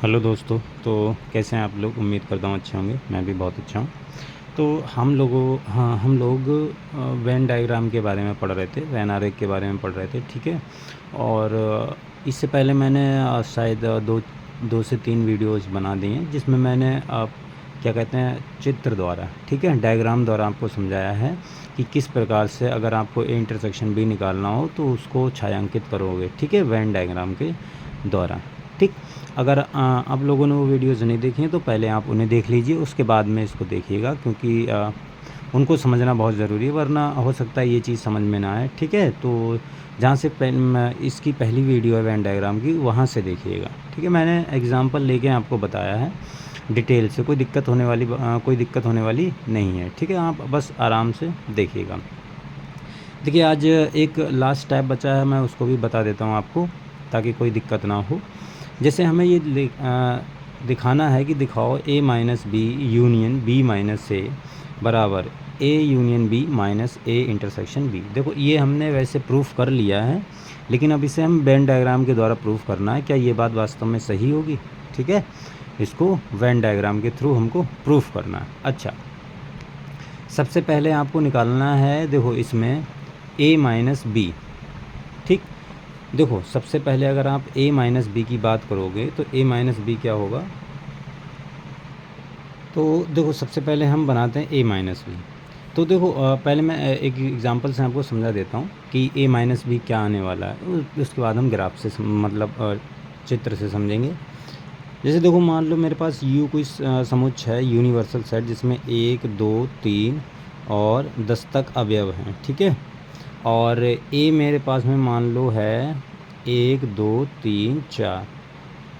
Hello दोस्तों। तो कैसे हैं आप लोग? उम्मीद करता हूँ अच्छे होंगे। मैं भी बहुत अच्छा हूँ। तो हम लोग वेन डायग्राम के बारे में पढ़ रहे थे, वेन आरेख के बारे में पढ़ रहे थे, ठीक है। और इससे पहले मैंने शायद दो से तीन वीडियोस बना दी हैं जिसमें मैंने क्या कहते हैं, चित्र द्वारा, ठीक है, डायग्राम द्वारा आपको समझाया है कि किस प्रकार से अगर आपको ए इंटरसेक्शन बी निकालना हो तो उसको छायांकित करोगे, ठीक है, वेन डायग्राम के द्वारा। ठीक। अगर आप लोगों ने वो वीडियोज़ नहीं देखी हैं तो पहले आप उन्हें देख लीजिए, उसके बाद में इसको देखिएगा, क्योंकि उनको समझना बहुत ज़रूरी है, वरना हो सकता है ये चीज़ समझ में ना आए, ठीक है। तो जहाँ से इसकी पहली वीडियो है वेन डायग्राम की, वहाँ से देखिएगा, ठीक है। मैंने एग्ज़ाम्पल लेके आपको बताया है डिटेल से, कोई दिक्कत होने वाली नहीं है, ठीक है। आप बस आराम से देखिएगा। देखिए, आज एक लास्ट स्टेप बचा है, मैं उसको भी बता देता हूँ आपको ताकि कोई दिक्कत ना हो। जैसे हमें ये दिखाना है कि दिखाओ a minus b union b minus a बराबर a union b minus a intersection b। देखो, ये हमने वैसे प्रूफ कर लिया है, लेकिन अब इसे हम वेन डायग्राम के द्वारा प्रूफ करना है। क्या ये बात वास्तव में सही होगी? ठीक है, इसको वेन डायग्राम के थ्रू हमको प्रूफ करना है। अच्छा, सबसे पहले आपको निकालना है, देखो इसमें a माइनस बी, ठीक। देखो, सबसे पहले अगर आप a माइनस बी की बात करोगे तो a माइनस बी क्या होगा? तो देखो, सबसे पहले हम बनाते हैं a माइनस बी। तो देखो, पहले मैं एक एग्जांपल से आपको समझा देता हूँ कि a माइनस बी क्या आने वाला है, उसके बाद हम ग्राफ से मतलब चित्र से समझेंगे। जैसे देखो, मान लो मेरे पास U कोई समुच्च है, यूनिवर्सल सेट, जिसमें 1 2 3 और 10 तक अवयव हैं, ठीक है। और A मेरे पास में मान लो है 1 2 3 4,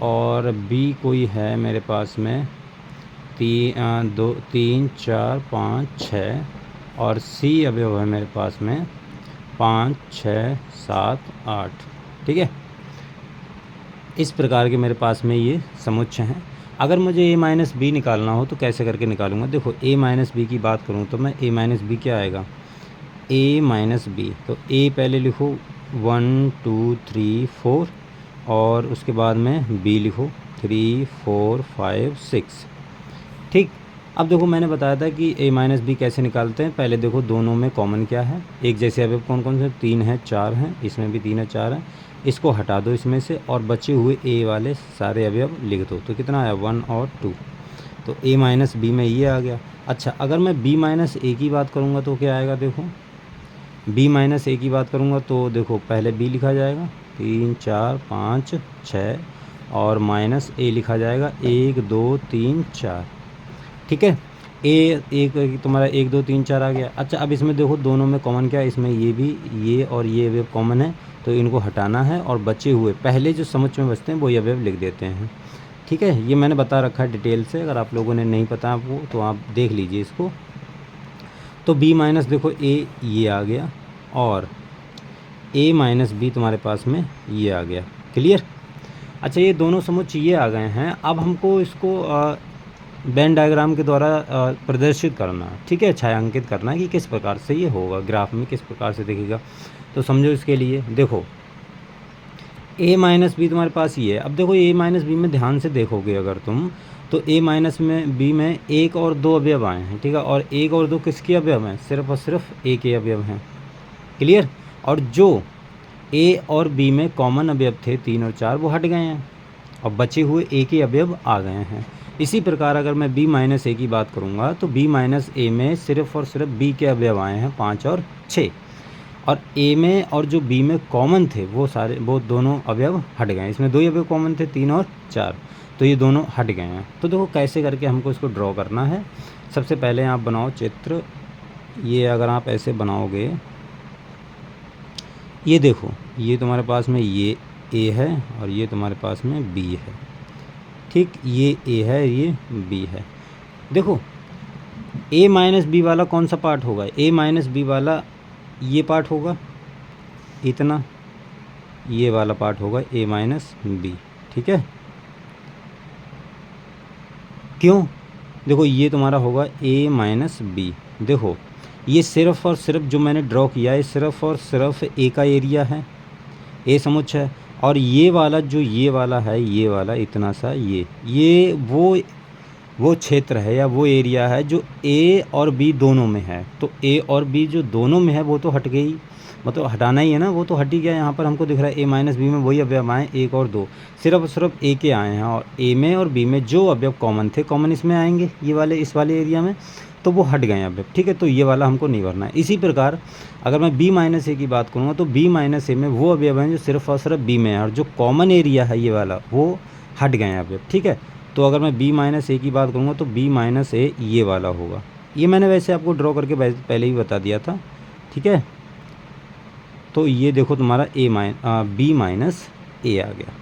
और B कोई है मेरे पास में 2 3 4 5 6, और C अवयव है मेरे पास में 5 6 7 8, ठीक है। इस प्रकार के मेरे पास में ये समुच्चय हैं। अगर मुझे a माइनस बी निकालना हो तो कैसे करके निकालूंगा? देखो, a माइनस बी की बात करूँ तो मैं a माइनस बी क्या आएगा, a माइनस बी, तो a पहले लिखो 1 2 3 4, और उसके बाद में b लिखो 3 4 5 6, ठीक। अब देखो, मैंने बताया था कि a माइनस बी कैसे निकालते हैं। पहले देखो, दोनों में कॉमन क्या है, एक जैसे अवयव कौन कौन से? 3 है 4 हैं, इसमें भी 3 है 4 है, इसको हटा दो इसमें से, और बचे हुए a वाले सारे अवयव लिख दो। तो कितना आया? 1 और 2। तो a माइनस बी में ये आ गया। अच्छा, अगर मैं b माइनस ए की बात करूँगा तो क्या आएगा? देखो, b माइनस ए की बात करूँगा तो देखो, पहले b लिखा जाएगा 3 4 5 6, और माइनस a लिखा जाएगा 1 2 3 4, ठीक है। एक तुम्हारा 1 2 3 4 आ गया। अच्छा, अब इसमें देखो, दोनों में कॉमन क्या है? इसमें ये भी, ये और ये अवयव कॉमन है, तो इनको हटाना है, और बचे हुए पहले जो समुच्चय में बचते हैं वो ये अवयव लिख देते हैं, ठीक है। ये मैंने बता रखा है डिटेल से, अगर आप लोगों ने नहीं पता आपको तो आप देख लीजिए इसको। तो b माइनस देखो a ये आ गया, और a माइनस बी तुम्हारे पास में ये आ गया। क्लियर? अच्छा, ये दोनों समुच्चय ये आ गए हैं। अब हमको इसको वेन डायग्राम के द्वारा प्रदर्शित करना, ठीक है, छायांकित करना कि किस प्रकार से ये होगा, ग्राफ में किस प्रकार से दिखेगा। तो समझो, इसके लिए देखो, a माइनस बी तुम्हारे पास ये है। अब देखो, a माइनस बी में ध्यान से देखोगे अगर तुम, तो a माइनस में बी में 1 और 2 अवयव आए हैं, ठीक है। और 1 और 2 किसके अवयव हैं? सिर्फ और सिर्फ a के अवयव हैं। क्लियर? और जो a और b में कॉमन अवयव थे 3 और 4, वो हट गए हैं, और बचे हुए a के अवयव आ गए हैं। इसी प्रकार अगर मैं b माइनस ए की बात करूँगा तो b माइनस ए में सिर्फ और सिर्फ b के अवयव आए हैं 5 और 6, और a में और जो b में कॉमन थे वो दोनों अवयव हट गए हैं। इसमें 2 अवयव कॉमन थे, 3 और 4, तो ये दोनों हट गए हैं। तो देखो, कैसे करके हमको इसको ड्रॉ करना है। सबसे पहले आप बनाओ चित्र। ये अगर आप ऐसे बनाओगे, ये देखो, ये तुम्हारे पास में ये a है, और ये तुम्हारे पास में b है, ठीक। ये a है, ये b है। देखो, a माइनस बी वाला कौन सा पार्ट होगा? a माइनस बी वाला ये पार्ट होगा, इतना, ये वाला पार्ट होगा a माइनस बी, ठीक है। क्यों? देखो, ये तुम्हारा होगा a माइनस बी। देखो, ये सिर्फ और सिर्फ जो मैंने ड्रॉ किया है, सिर्फ और सिर्फ a का एरिया है, ए समुच्चय है। और ये वाला जो ये वाला है, ये वाला इतना सा, ये वो क्षेत्र है या वो एरिया है जो ए और बी दोनों में है। तो ए और बी जो दोनों में है वो तो हट गई, मतलब हटाना ही है ना, वो तो हट ही गया। यहाँ पर हमको दिख रहा है ए माइनस बी में वही अवयव आए, एक और दो, सिर्फ और सिर्फ ए के आए हैं। और ए में और बी में जो अवयव कॉमन थे, कॉमन इसमें आएंगे, ये वाले इस वाले एरिया में, तो वो हट गए अवयव। ठीक है, तो ये वाला हमको नहीं भरना है। इसी प्रकार अगर मैं बी माइनस ए की बात करूँगा तो बी माइनस ए में वो अवयव हैं जो सिर्फ और सिर्फ बी में है, और जो कॉमन एरिया है ये वाला, वो हट गए अवयव। ठीक है, तो अगर मैं बी माइनस ए की बात करूँगा तो बी माइनस ए ये वाला होगा। ये मैंने वैसे आपको ड्रॉ करके पहले ही बता दिया था। ठीक है, तो ये देखो तुम्हारा बी माइनस ए आ गया।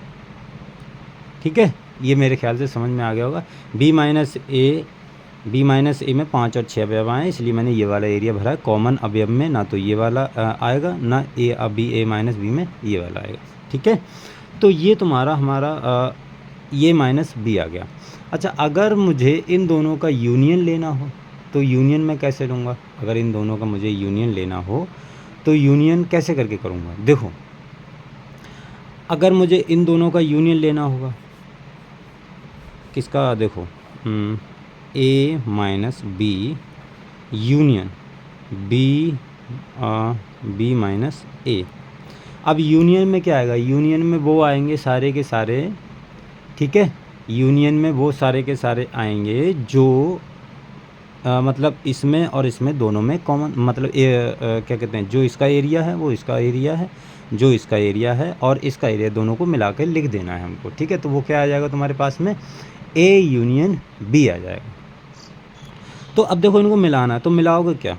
ठीक है, ये मेरे ख्याल से समझ में आ गया होगा। बी माइनस ए में 5 और 6 अवयव आए, इसलिए मैंने ये वाला एरिया भरा है। कॉमन अवयव में ना तो ये वाला आएगा, ना ए माइनस बी में ये वाला आएगा। ठीक है, तो ये तुम्हारा हमारा ये माइनस बी आ गया। अच्छा, अगर मुझे इन दोनों का यूनियन लेना हो तो यूनियन मैं कैसे लूँगा? अगर इन दोनों का मुझे यूनियन लेना हो तो यूनियन कैसे करके करूँगा? देखो, अगर मुझे इन दोनों का यूनियन लेना होगा, किसका? देखो, a minus b union B minus a. अब यूनियन में क्या आएगा? यूनियन में वो आएंगे सारे के सारे, ठीक है, यूनियन में वो सारे के सारे आएंगे जो मतलब इसमें और इसमें दोनों में कॉमन, मतलब क्या कहते हैं, जो इसका एरिया है वो इसका एरिया है, जो इसका एरिया है और इसका एरिया, दोनों को मिला के लिख देना है हमको। ठीक है, तो वो क्या आ जाएगा तुम्हारे पास में? ए यूनियन बी आ जाएगा। तो अब देखो, इनको मिलाना है, तो मिलाओगे क्या,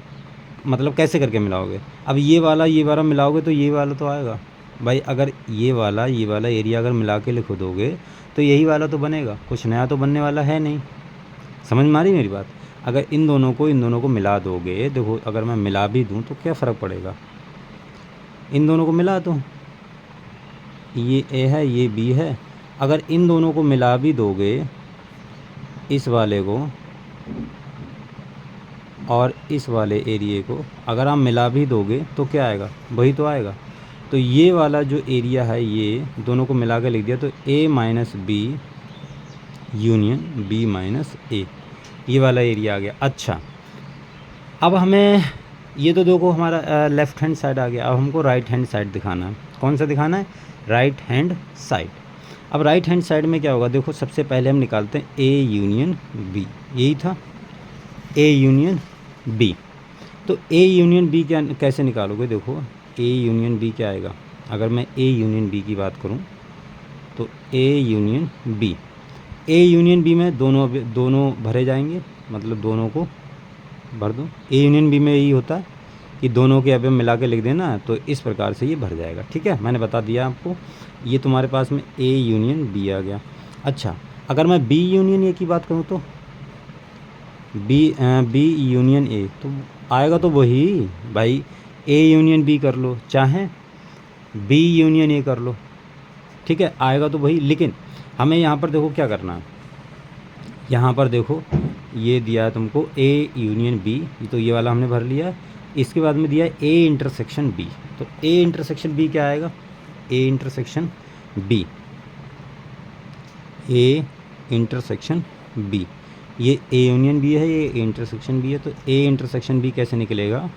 मतलब कैसे करके मिलाओगे? अब ये वाला मिलाओगे तो ये वाला तो आएगा भाई। अगर ये वाला एरिया अगर मिला के लिख दोगे तो यही वाला तो बनेगा, कुछ नया तो बनने वाला है नहीं। समझ में आ रही मेरी बात? अगर इन दोनों को मिला दोगे, देखो अगर मैं मिला भी दूं तो क्या फ़र्क पड़ेगा? इन दोनों को मिला दूं, ये ए है ये बी है, अगर इन दोनों को मिला भी दोगे, इस वाले को और इस वाले एरिए को अगर आप मिला भी दोगे तो क्या आएगा? वही तो आएगा। तो ये वाला जो एरिया है, ये दोनों को मिला के लिख दिया, तो a minus b union B minus a, ये वाला एरिया आ गया। अच्छा, अब हमें ये तो देखो हमारा लेफ़्ट हैंड साइड आ गया। अब हमको राइट हैंड साइड दिखाना है। कौन सा दिखाना है? Right hand side. अब राइट हैंड साइड में क्या होगा? देखो, सबसे पहले हम निकालते हैं ए यूनियन बी, यही था, ए यूनियन बी। तो ए यूनियन बी क्या कैसे निकालोगे? देखो, ए यूनियन बी क्या आएगा? अगर मैं ए यूनियन बी की बात करूं तो ए यूनियन बी में दोनों भरे जाएंगे, मतलब दोनों को भर दो। ए यूनियन बी में यही होता है कि दोनों के अवयव मिला के लिख देना, तो इस प्रकार से ये भर जाएगा। ठीक है, मैंने बता दिया आपको। ये तुम्हारे पास में ए यूनियन बी आ गया। अच्छा, अगर मैं बी यूनियन ए की बात करूँ तो बी यूनियन ए तो आएगा तो वही भाई, ए यूनियन बी कर लो, चाहे बी यूनियन ए कर लो। ठीक है, आएगा तो वही। लेकिन हमें यहाँ पर देखो क्या करना है। यहाँ पर देखो, ये दिया है तुमको ए यूनियन बी, तो ये वाला हमने भर लिया। इसके बाद में दिया है ए इंटरसेक्शन बी, तो ए इंटरसेक्शन बी क्या आएगा? A intersection B, A intersection B, ये ए यूनियन बी है, ये ए इंटरसेक्शन बी है। तो ए इंटरसेक्शन बी कैसे निकलेगा?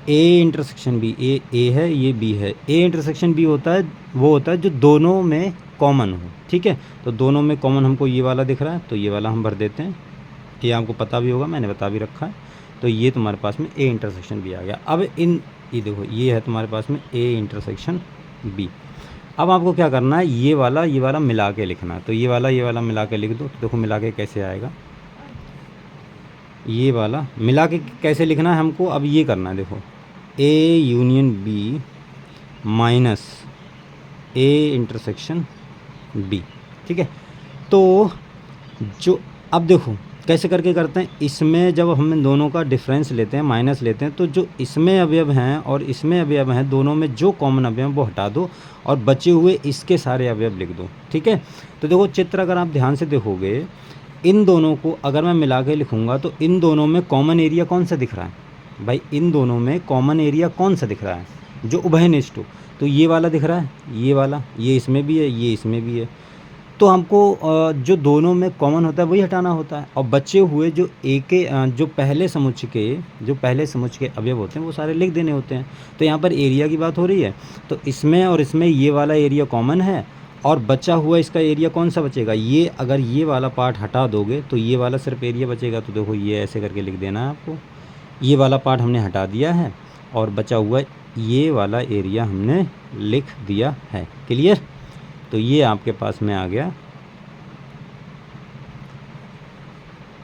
ए इंटरसेक्शन बी, ए है ये बी है, ए इंटरसेक्शन बी होता है, वो होता है जो दोनों में कॉमन हो। ठीक है, तो दोनों में कॉमन हमको ये वाला दिख रहा है, तो ये वाला हम भर देते हैं। ये आपको पता भी होगा, मैंने बता भी रखा है। तो ये तुम्हारे पास में ए इंटरसेक्शन बी आ गया। अब ये देखो, ये है तुम्हारे पास में ए इंटरसेक्शन बी। अब आपको क्या करना है? ये वाला मिला के लिखना है। तो ये वाला मिला के लिख दो। तो देखो मिला के कैसे आएगा, ये वाला मिला के कैसे लिखना है हमको? अब ये करना है, देखो, A union B minus A intersection B. ठीक है, तो जो अब देखो कैसे करके करते हैं। इसमें जब हम इन दोनों का डिफरेंस लेते हैं, माइनस लेते हैं, तो जो इसमें अवयव हैं और इसमें अवयव हैं, दोनों में जो कॉमन अवयव वो हटा दो और बचे हुए इसके सारे अवयव लिख दो। ठीक है, तो देखो चित्र अगर आप ध्यान से देखोगे, इन दोनों को अगर मैं मिला के लिखूँगा तो इन दोनों में कॉमन एरिया कौन सा दिख रहा है भाई? इन दोनों में कॉमन एरिया कौन सा दिख रहा है? जो उभयनिष्ठ हो। तो ये वाला दिख रहा है, ये वाला, ये इसमें भी है, ये इसमें भी है। तो हमको जो दोनों में कॉमन होता है वही हटाना होता है, और बचे हुए जो जो पहले समुच्चय के अवयव होते हैं वो सारे लिख देने होते हैं। तो यहाँ पर एरिया की बात हो रही है, तो इसमें और इसमें ये वाला एरिया कॉमन है, और बचा हुआ इसका एरिया कौन सा बचेगा, ये अगर ये वाला पार्ट हटा दोगे तो ये वाला सिर्फ एरिया बचेगा। तो देखो ये ऐसे करके लिख देना है आपको, ये वाला पार्ट हमने हटा दिया है और बचा हुआ ये वाला एरिया हमने लिख दिया है। क्लियर? तो ये आपके पास में आ गया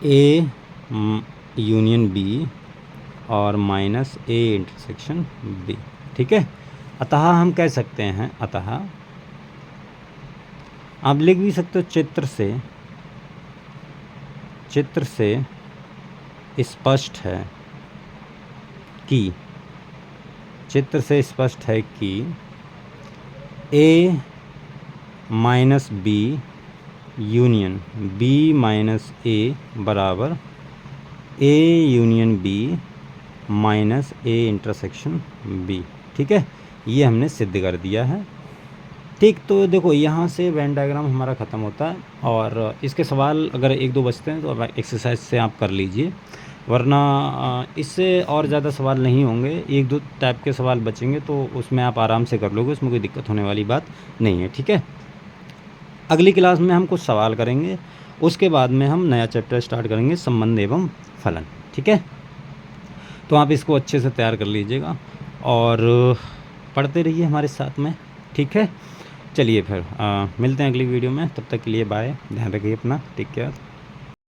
ए यूनियन बी और माइनस ए इंटरसेक्शन बी। ठीक है, अतः हम कह सकते हैं, अतः आप लिख भी सकते हो चित्र से स्पष्ट है कि a minus b union B minus a बराबर a union B minus A intersection B. ठीक है, ये हमने सिद्ध कर दिया है। ठीक, तो देखो यहाँ से वेन डायग्राम हमारा ख़त्म होता है, और इसके सवाल अगर एक दो बचते हैं तो अब एक्सरसाइज से आप कर लीजिए, वरना इससे और ज़्यादा सवाल नहीं होंगे। एक दो टाइप के सवाल बचेंगे तो उसमें आप आराम से कर लोगे, उसमें कोई दिक्कत होने वाली बात नहीं है। ठीक है, अगली क्लास में हम कुछ सवाल करेंगे, उसके बाद में हम नया चैप्टर स्टार्ट करेंगे, संबंध एवं फलन। ठीक है, तो आप इसको अच्छे से तैयार कर लीजिएगा और पढ़ते रहिए हमारे साथ में। ठीक है, चलिए फिर मिलते हैं अगली वीडियो में, तब तक के लिए बाय, ध्यान रखिए अपना, टेक केयर।